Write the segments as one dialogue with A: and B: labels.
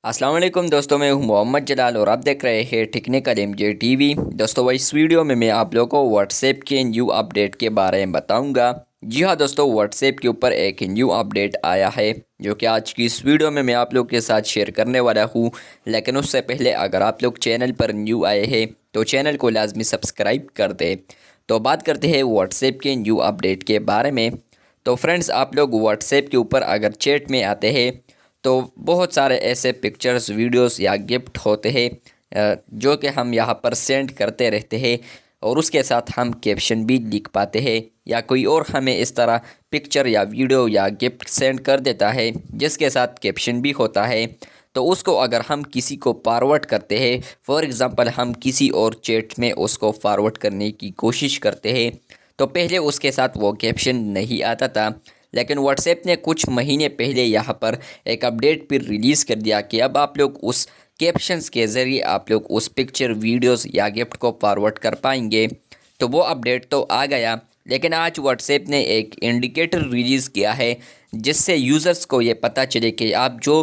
A: अस्सलाम वालेकुम दोस्तों, मैं हूं मोहम्मद जलाल और आप देख रहे हैं टेक्निकल एमजे टीवी। दोस्तों, इस वीडियो में मैं आप लोगों को व्हाट्सएप के न्यू अपडेट के बारे में बताऊंगा। जी हाँ दोस्तों, व्हाट्सएप के ऊपर एक न्यू अपडेट आया है जो कि आज की इस वीडियो में मैं आप लोग के साथ शेयर करने वाला हूँ। लेकिन उससे पहले अगर आप लोग चैनल पर न्यू आए हैं तो चैनल को लाजमी सब्सक्राइब कर दें। तो बात करते हैं व्हाट्सएप के न्यू अपडेट के बारे में। तो फ्रेंड्स, आप लोग व्हाट्सएप के ऊपर अगर चैट में आते हैं तो बहुत सारे ऐसे पिक्चर्स, वीडियोस या गिफ्ट होते हैं जो कि हम यहाँ पर सेंड करते रहते हैं और उसके साथ हम कैप्शन भी लिख पाते हैं, या कोई और हमें इस तरह पिक्चर या वीडियो या गिफ्ट सेंड कर देता है जिसके साथ कैप्शन भी होता है। तो उसको अगर हम किसी को फॉरवर्ड करते हैं, फॉर एग्ज़ाम्पल हम किसी और चैट में उसको फॉरवर्ड करने की कोशिश करते हैं, तो पहले उसके साथ वो कैप्शन नहीं आता था। लेकिन व्हाट्सएप ने कुछ महीने पहले यहाँ पर एक अपडेट भी रिलीज़ कर दिया कि अब आप लोग उस कैप्शंस के ज़रिए आप लोग उस पिक्चर, वीडियोस या गिफ्ट को फॉरवर्ड कर पाएंगे। तो वो अपडेट तो आ गया, लेकिन आज व्हाट्सएप ने एक इंडिकेटर रिलीज़ किया है जिससे यूज़र्स को ये पता चले कि आप जो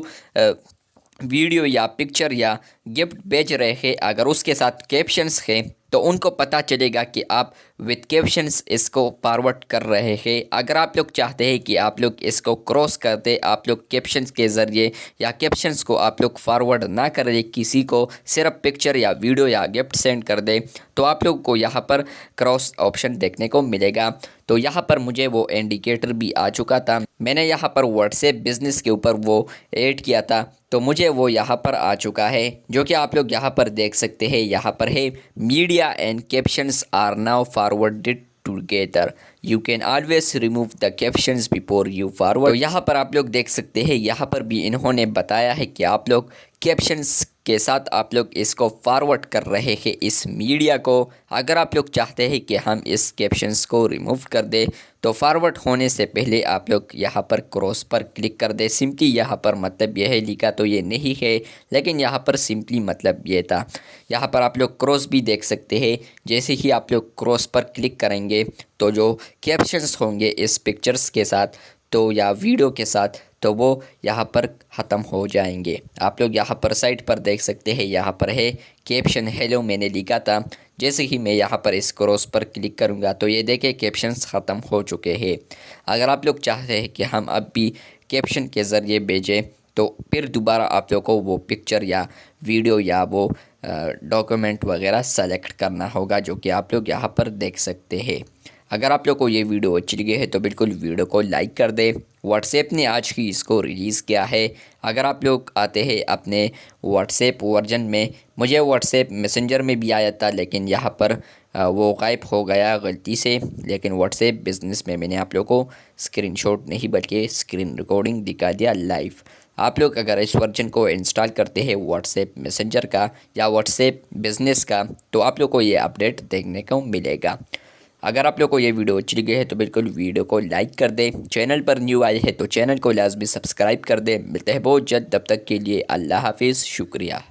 A: वीडियो या पिक्चर या गिफ्ट भेज रहे हैं, अगर उसके साथ कैप्शंस हैं तो उनको पता चलेगा कि आप विद कैप्शंस इसको फॉरवर्ड कर रहे हैं। अगर आप लोग चाहते हैं कि आप लोग इसको क्रॉस कर दें, आप लोग कैप्शंस के ज़रिए या कैप्शंस को आप लोग फॉरवर्ड ना करें, किसी को सिर्फ पिक्चर या वीडियो या गिफ्ट सेंड कर दें, तो आप लोग को यहाँ पर क्रॉस ऑप्शन देखने को मिलेगा। तो यहाँ पर मुझे वो इंडिकेटर भी आ चुका था, मैंने यहाँ पर व्हाट्सएप बिज़नेस के ऊपर वो ऐड किया था, तो मुझे वो यहाँ पर आ चुका है जो कि आप लोग यहाँ पर देख सकते हैं। यहाँ पर है media and captions are now forwarded together, you can always remove the captions before you forward. तो यहाँ पर आप लोग देख सकते हैं, यहाँ पर भी इन्होंने बताया है कि आप लोग कैप्शंस के साथ आप लोग इसको फॉरवर्ड कर रहे हैं इस मीडिया को। अगर आप लोग चाहते हैं कि हम इस कैप्शंस को रिमूव कर दें तो फॉरवर्ड होने से पहले आप लोग यहाँ पर क्रॉस पर क्लिक कर दें। सिंपली यहाँ पर मतलब यह है, लिखा तो ये नहीं है लेकिन यहाँ पर सिंपली मतलब ये था। यहाँ पर आप लोग क्रॉस भी देख सकते हैं, जैसे ही आप लोग क्रॉस पर क्लिक करेंगे तो जो कैप्शंस होंगे इस पिक्चर्स के साथ तो या वीडियो के साथ तो वो यहाँ पर ख़त्म हो जाएंगे। आप लोग यहाँ पर साइड पर देख सकते हैं, यहाँ पर है कैप्शन हेलो मैंने लिखा था। जैसे ही मैं यहाँ पर इस क्रॉस पर क्लिक करूँगा तो ये देखें कैप्शंस ख़त्म हो चुके हैं। अगर आप लोग चाहते हैं कि हम अब भी कैप्शन के ज़रिए भेजें तो फिर दोबारा आप लोग को वो पिक्चर या वीडियो या वो डॉक्यूमेंट वगैरह सेलेक्ट करना होगा, जो कि आप लोग यहाँ पर देख सकते हैं। अगर आप लोग को ये वीडियो अच्छी लगी है तो बिल्कुल वीडियो को लाइक कर दें। व्हाट्सएप ने आज ही इसको रिलीज़ किया है। अगर आप लोग आते हैं अपने व्हाट्सएप वर्जन में, मुझे व्हाट्सएप मैसेंजर में भी आया था लेकिन यहाँ पर वो गायब हो गया गलती से। लेकिन व्हाट्सएप बिज़नेस में मैंने आप लोग को स्क्रीनशॉट नहीं बल्कि स्क्रीन रिकॉर्डिंग दिखा दिया लाइव। आप लोग अगर इस वर्जन को इंस्टॉल करते हैं व्हाट्सएप मैसेंजर का या व्हाट्सएप बिज़नेस का तो आप लोग को ये अपडेट देखने को मिलेगा। अगर आप लोग को ये वीडियो अच्छी लगी है तो बिल्कुल वीडियो को लाइक कर दें। चैनल पर न्यू आए हैं तो चैनल को लाजमी सब्सक्राइब कर दें। मिलते हैं बहुत जल्द, तब तक के लिए अल्लाह हाफिज़, शुक्रिया।